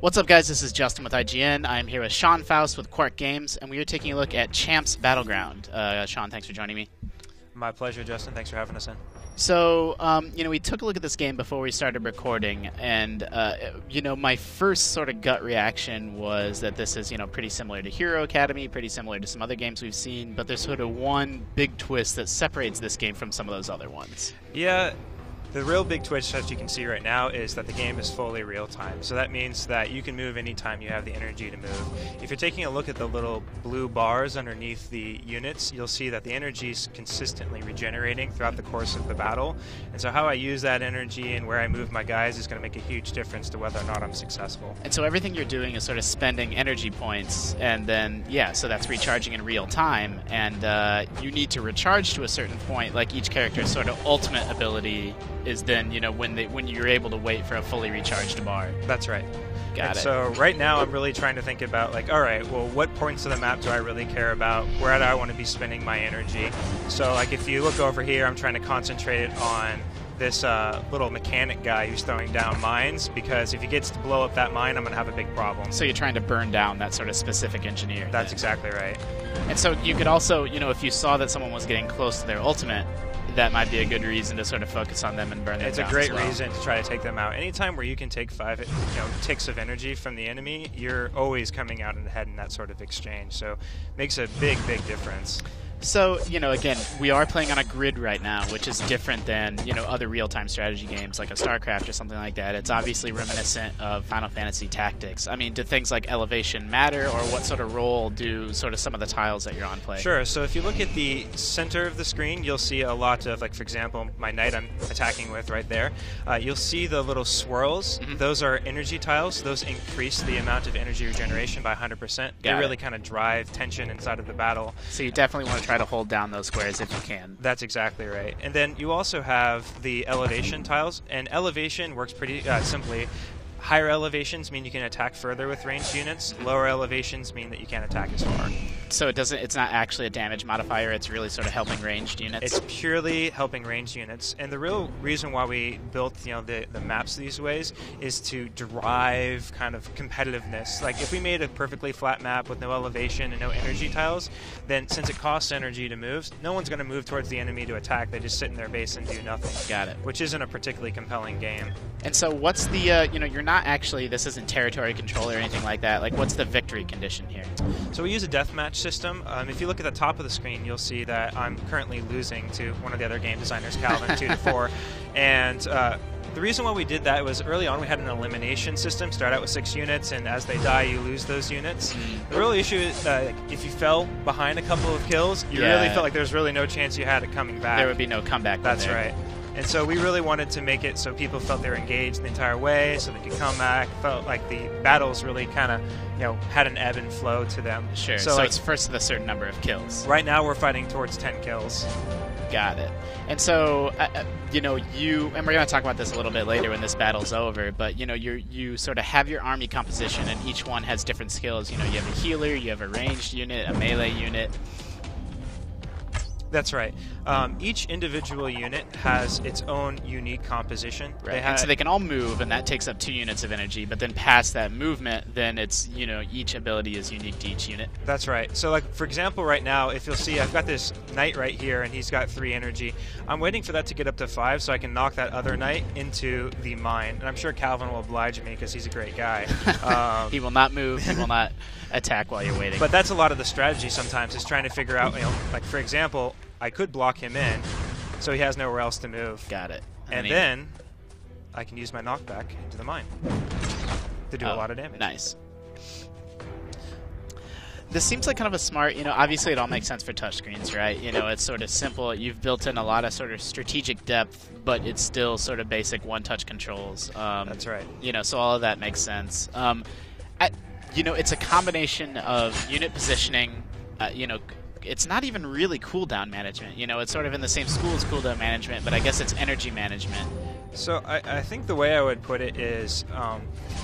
What's up, guys? This is Justin with IGN. I'm here with Sean Faust with Quark Games, and we are taking a look at Champs Battleground. Sean, thanks for joining me. My pleasure, Justin. Thanks for having us in. So, we took a look at this game before we started recording, and, my first sort of gut reaction was that this is, pretty similar to Hero Academy, pretty similar to some other games we've seen, but there's sort of one big twist that separates this game from some of those other ones. Yeah. The real big twist, as you can see right now, is that the game is fully real-time. So that means that you can move anytime you have the energy to move. If you're taking a look at the little blue bars underneath the units, you'll see that the energy is consistently regenerating throughout the course of the battle. And so how I use that energy and where I move my guys is going to make a huge difference to whether or not I'm successful. And so everything you're doing is sort of spending energy points, and then, so that's recharging in real time. And you need to recharge to a certain point, like each character's sort of ultimate ability is then, when you're able to wait for a fully recharged bar. That's right. Got it. So right now I'm really trying to think about, like, all right, well, what points of the map do I really care about? Where do I want to be spending my energy? So, like, if you look over here, I'm trying to concentrate on this little mechanic guy who's throwing down mines, because if he gets to blow up that mine, I'm going to have a big problem. So you're trying to burn down that sort of specific engineer. That's exactly right. And so you could also, if you saw that someone was getting close to their ultimate, that might be a good reason to sort of focus on them and burn them down. It's a great reason to try to take them out. Anytime where you can take 5 ticks of energy from the enemy, you're always coming out ahead in that sort of exchange. So makes a big, big difference. So, again, we are playing on a grid right now, which is different than, other real-time strategy games like a StarCraft or something like that. It's obviously reminiscent of Final Fantasy Tactics. I mean, do things like elevation matter, or what sort of role do sort of some of the tiles that you're on play? Sure. So if you look at the center of the screen, you'll see a lot of, like, for example, my knight I'm attacking with right there. You'll see the little swirls. Mm-hmm. Those are energy tiles. Those increase the amount of energy regeneration by 100%. They really kind of drive tension inside of the battle. So you definitely want to try to hold down those squares if you can. That's exactly right. And then you also have the elevation tiles, and elevation works pretty simply. Higher elevations mean you can attack further with ranged units. Lower elevations mean that you can't attack as far. So it's not actually a damage modifier, it's really sort of helping ranged units? It's purely helping ranged units. And the real reason why we built the maps these ways is to drive kind of competitiveness. Like, if we made a perfectly flat map with no elevation and no energy tiles, then since it costs energy to move, no one's going to move towards the enemy to attack. They just sit in their base and do nothing. Got it. Which isn't a particularly compelling game. And so what's the, you're not actually, this isn't territory control or anything like that. Like, what's the victory condition here? So we use a deathmatch system. If you look at the top of the screen, you'll see that I'm currently losing to one of the other game designers, Calvin, 2-4. And the reason why we did that was early on we had an elimination system. Start out with 6 units, and as they die, you lose those units. The real issue is if you fell behind a couple of kills, you really felt like there's really no chance you had it coming back. There would be no comeback. That's right. And so we really wanted to make it so people felt they were engaged the entire way, so they could come back, felt like the battles really kind of, had an ebb and flow to them. Sure, so like, it's first with a certain number of kills. Right now we're fighting towards 10 kills. Got it. And so, and we're going to talk about this a little bit later when this battle's over, but, you sort of have your army composition, and each one has different skills. You have a healer, you have a ranged unit, a melee unit. That's right. Each individual unit has its own unique composition. Right. And so they can all move, and that takes up 2 units of energy. But then past that movement, then it's, each ability is unique to each unit. That's right. So, like, for example, right now, if you'll see, I've got this knight right here, and he's got 3 energy. I'm waiting for that to get up to 5 so I can knock that other knight into the mine. And I'm sure Calvin will oblige me because he's a great guy. He will not move. He will not attack while you're waiting. But that's a lot of the strategy sometimes, is trying to figure out, like, for example, I could block him in, so he has nowhere else to move. Got it. And then I can use my knockback into the mine to do a lot of damage. Nice. This seems like kind of a smart, obviously it all makes sense for touchscreens, right? It's sort of simple. You've built in a lot of sort of strategic depth, but it's still sort of basic one-touch controls. That's right. So all of that makes sense. It's a combination of unit positioning, it's not even really cooldown management. It's sort of in the same school as cooldown management, but I guess it's energy management. So I think the way I would put it is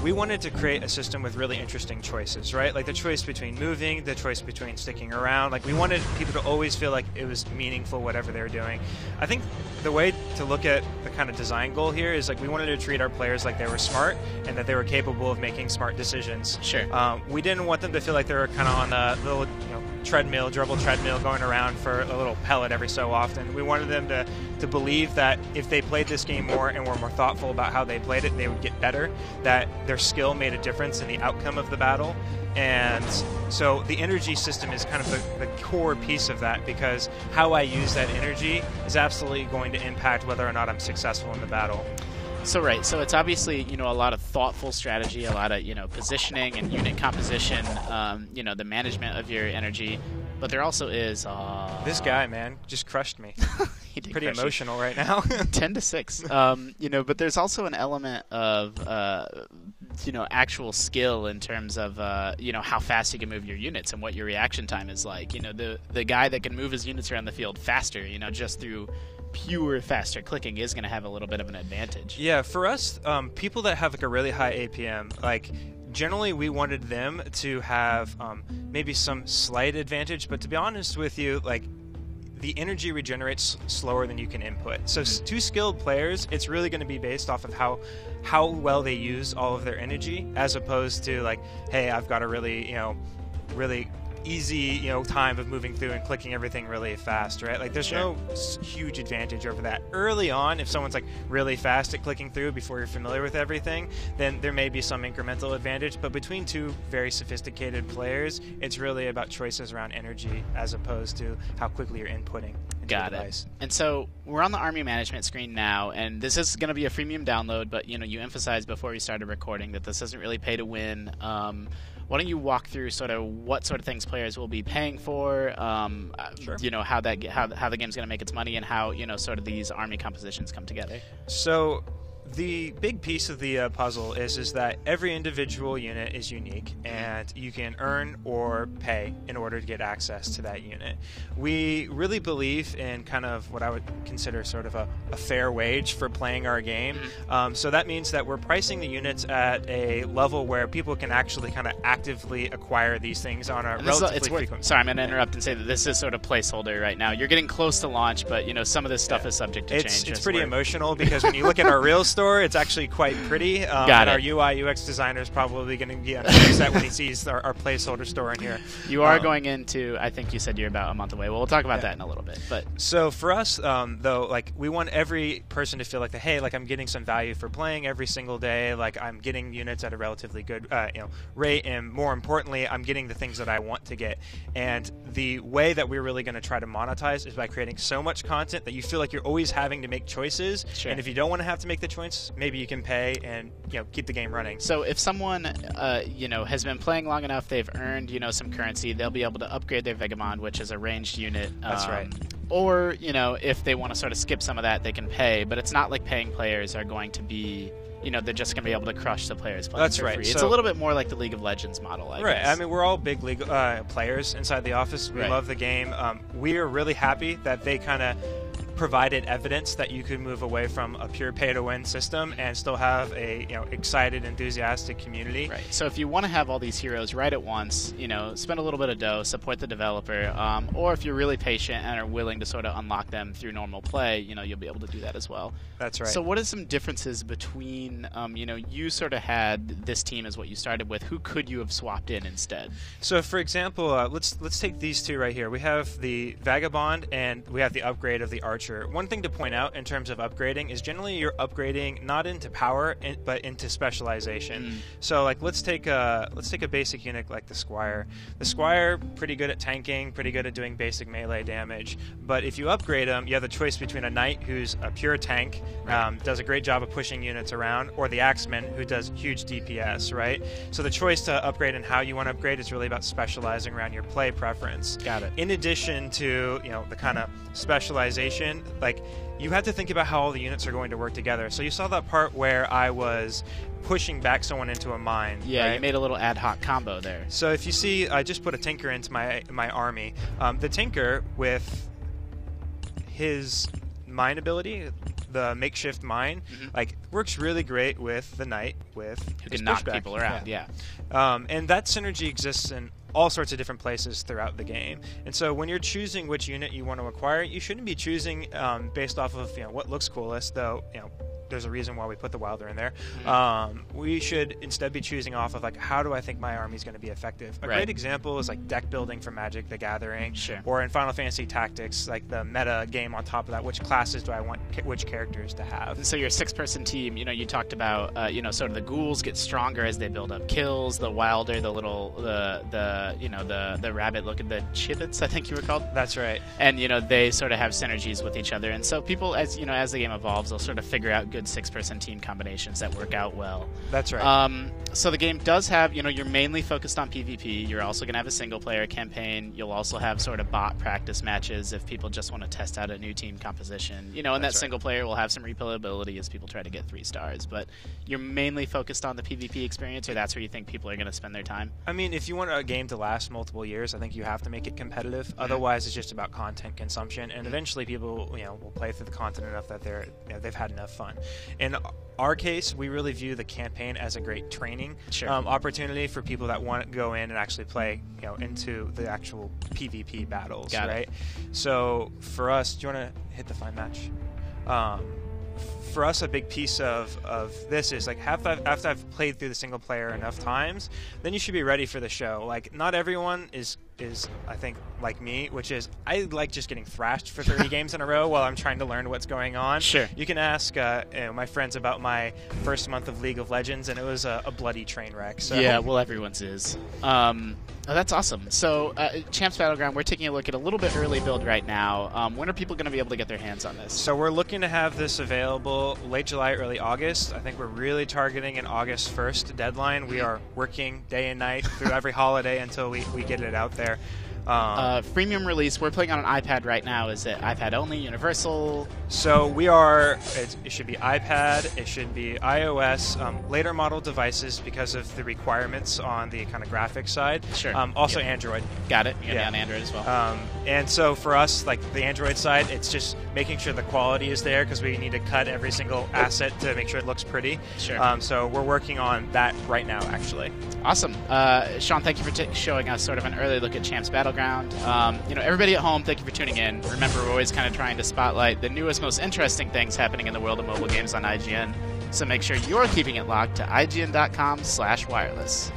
we wanted to create a system with really interesting choices, right? Like the choice between moving, the choice between sticking around. Like we wanted people to always feel like it was meaningful, whatever they were doing. I think the way to look at the kind of design goal here is like we wanted to treat our players like they were smart and that they were capable of making smart decisions. Sure. We didn't want them to feel like they were kind of on the little treadmill, dribble treadmill going around for a little pellet every so often. We wanted them to believe that if they played this game more and were more thoughtful about how they played it, they would get better, that their skill made a difference in the outcome of the battle. And so the energy system is kind of the core piece of that, because how I use that energy is absolutely going to impact whether or not I'm successful in the battle. So right, so it's obviously a lot of thoughtful strategy, a lot of positioning and unit composition, the management of your energy, but there also is this guy, man, just crushed me. He did pretty crush emotional right now. 10-6. But there's also an element of actual skill in terms of how fast you can move your units and what your reaction time is like. The guy that can move his units around the field faster, just through pure faster clicking is going to have a little bit of an advantage. Yeah, for us, people that have like a really high APM, like generally we wanted them to have maybe some slight advantage, but to be honest with you, like the energy regenerates slower than you can input. So two skilled players, it's really going to be based off of how well they use all of their energy, as opposed to like, hey, I've got a really easy time of moving through and clicking everything really fast, right? Like there's no huge advantage over that. Early on, if someone's like really fast at clicking through before you're familiar with everything, then there may be some incremental advantage, but between two very sophisticated players, it's really about choices around energy as opposed to how quickly you're inputting into Got the it. device. And so we're on the Army management screen now, and this is going to be a freemium download, but you emphasized before we started recording that this isn't really pay to win. Why don't you walk through sort of what sort of things players will be paying for, Sure. How the game's going to make its money, and how sort of these army compositions come together. So the big piece of the puzzle is that every individual unit is unique, and you can earn or pay in order to get access to that unit. We really believe in kind of what I would consider sort of a fair wage for playing our game. So that means that we're pricing the units at a level where people can actually kind of actively acquire these things on a relatively frequent. Sorry, I'm going to interrupt and say that this is sort of placeholder right now. You're getting close to launch, but some of this stuff is subject to change. It's pretty emotional, because when you look at our real store, it's actually quite pretty. Got it. Our UI UX designer is probably going to be upset when he sees our placeholder store in here. You are going into, I think you said you're about a month away. Well, we'll talk about that in a little bit. But so for us, though, like we want every person to feel like, hey, like I'm getting some value for playing every single day. Like I'm getting units at a relatively good rate, and more importantly, I'm getting the things that I want to get. And the way that we're really going to try to monetize is by creating so much content that you feel like you're always having to make choices. Sure. And if you don't want to have to make the choice, maybe you can pay and keep the game running. So if someone has been playing long enough, they've earned some currency, they'll be able to upgrade their Vagabond, which is a ranged unit. That's right. Or if they want to sort of skip some of that, they can pay. But it's not like paying players are going to be they're just going to be able to crush the players playing That's for right. free. So, it's a little bit more like the League of Legends model, I guess. I mean, we're all big league players inside the office. We love the game. We are really happy that they kind of provided evidence that you could move away from a pure pay-to-win system and still have a excited, enthusiastic community. Right. So if you want to have all these heroes right at once, spend a little bit of dough, support the developer, or if you're really patient and are willing to sort of unlock them through normal play, you'll be able to do that as well. That's right. So what are some differences between, you sort of had this team as what you started with. Who could you have swapped in instead? So for example, let's take these two right here. We have the Vagabond and we have the upgrade of the Archer. One thing to point out in terms of upgrading is generally you're upgrading not into power but into specialization. So like let's take a basic unit like the Squire. The Squire, pretty good at tanking, pretty good at doing basic melee damage. But if you upgrade him, you have the choice between a Knight who's a pure tank, does a great job of pushing units around, or the Axeman who does huge DPS, right? So the choice to upgrade and how you want to upgrade is really about specializing around your play preference. Got it. In addition to the kind of specialization, like you have to think about how all the units are going to work together. So you saw that part where I was pushing back someone into a mine. Yeah, right? You made a little ad hoc combo there. So if you see, I just put a Tinker into my army. The Tinker, with his mine ability, the makeshift mine, like works really great with the knight with who can knock people around. Yeah. And that synergy exists in all sorts of different places throughout the game. And so when you're choosing which unit you want to acquire, you shouldn't be choosing based off of what looks coolest, though there's a reason why we put the Wilder in there. We should instead be choosing off of like, how do I think my army is going to be effective? A great example is like deck building for Magic the Gathering, or in Final Fantasy Tactics, like the meta game on top of that. Which classes do I want which characters to have? So your 6-person team, you talked about, sort of the ghouls get stronger as they build up kills. The Wilder, the little, the rabbit look at the Chibbits, I think you were called. That's right. And they sort of have synergies with each other. And so people, as the game evolves, they'll sort of figure out good 6-person team combinations that work out well. That's right. So the game does have, you're mainly focused on PvP. You're also going to have a single-player campaign. You'll also have sort of bot practice matches if people just want to test out a new team composition. And that single player will have some replayability as people try to get 3 stars. But you're mainly focused on the PvP experience, or that's where you think people are going to spend their time? I mean, if you want a game to last multiple years, I think you have to make it competitive. Otherwise, it's just about content consumption, and eventually people, will play through the content enough that they've had enough fun. In our case, we really view the campaign as a great training opportunity for people that want to go in and actually play, into the actual PvP battles, right? So for us, do you want to hit the find match? For us, a big piece of this is like after I've played through the single player enough times, then you should be ready for the show. Like, not everyone is I think like me, which is I like just getting thrashed for 30 games in a row while I'm trying to learn what's going on. Sure. You can ask my friends about my first month of League of Legends, and it was a bloody train wreck. So. Yeah, well, everyone's is. That's awesome. So, Champs Battleground, we're taking a look at a little bit early build right now. When are people going to be able to get their hands on this? So we're looking to have this available late July, early August. I think we're really targeting an August 1st deadline. We are working day and night through every holiday until we get it out there. Freemium release, we're playing on an iPad right now. Is it iPad only, universal? So we are, it should be iPad, it should be iOS, later model devices because of the requirements on the kind of graphics side. Sure. Also Android. Got it. You're on Android as well. And so for us, like the Android side, it's just making sure the quality is there because we need to cut every single asset to make sure it looks pretty. Sure. So we're working on that right now, actually. Awesome. Sean, thank you for showing us sort of an early look at Champs Battleground. Everybody at home, thank you for tuning in. Remember, we're always kind of trying to spotlight the newest, most interesting things happening in the world of mobile games on IGN. So make sure you're keeping it locked to IGN.com/wireless.